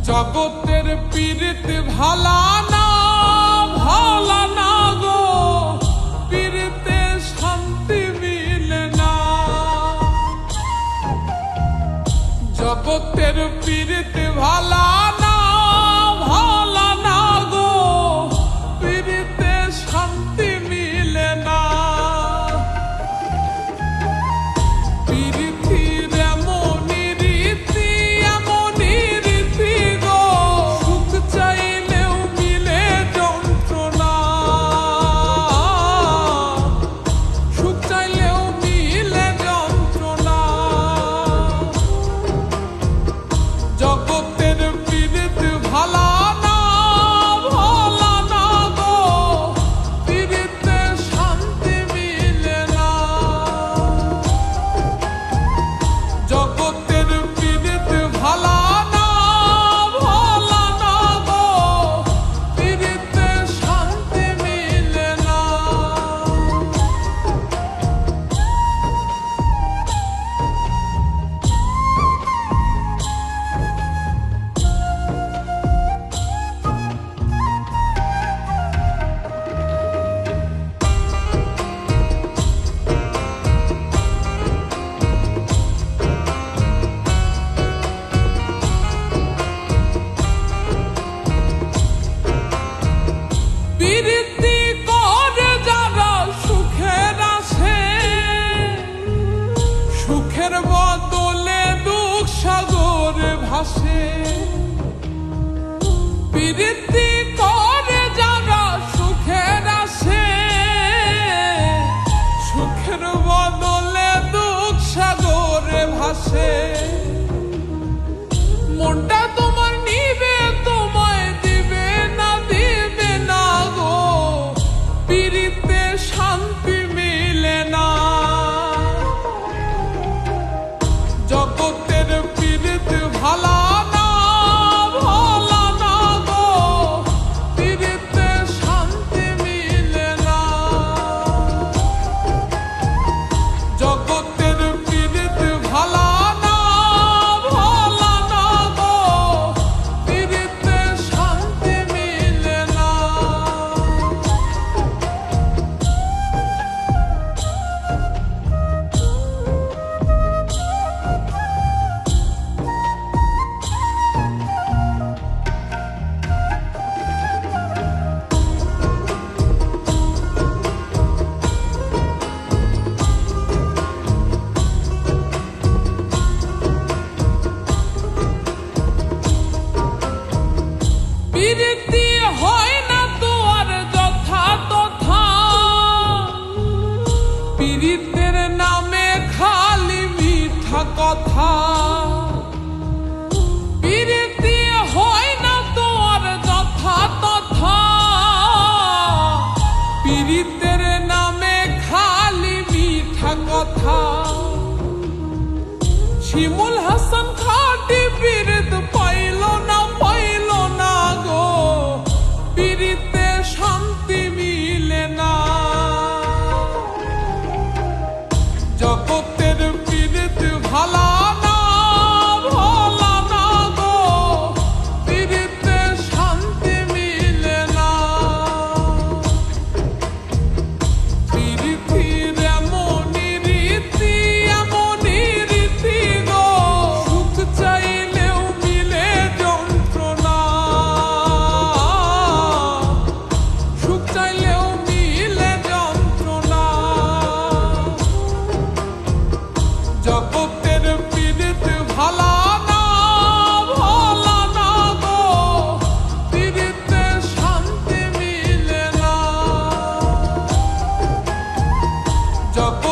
জগতের পীড়িত ভালা না ভালা না গো, পীড়িতে শান্তি মিলে না। জগতের পীড়িত ভালা না ভালা না গো, পীড়িতে শান্তি মিলে না। পীড়িতির এমনই রীতি এমনই রীতি গো, সুখ চাইলেও মিলে যন্ত্রণা, সুখ চাইলেও মিলে যন্ত্রণা। জগতের পীড়িত ভালা না ভালা না গো, পীড়িতে শান্তি মিলে না। জগতের পীড়িত ভালা না ভালা না গো, পীড়িতে শান্তি মিলে না। পীড়িতি করে যারা সুখের আসে, সুখের বদলে দুঃখ সাগরে ভাসে। পীড়িতি করে যারা সুখের আসে, সুখের বদলে দুঃখ সাগরে ভাসে। মনটা তোমার নিবে তোমায় দিবে না দিবে না গো, পীড়িতে শান্তি মিলে না। জগতের পীড়িত ভালা না ভালা না গো, পীড়িতে শান্তি মিলে না। জগতের পীড়িত ভালা না ভালা না গো, পীড়িতে শান্তি মিলে না। পীড়িতি হয় না তো আর যথা তথা, পীড়িতের নামে খালি মিঠা কথা। পীড়িতি হয় না তো আর যথা তথা, পীড়িতের নামে খালি মিঠা কথা। শিমুল হাসান খাটি পীড়িত পাইল না পাইল না গো, পীড়িতে শান্তি মিলে না। জগতের পীড়িত ভালা না যখন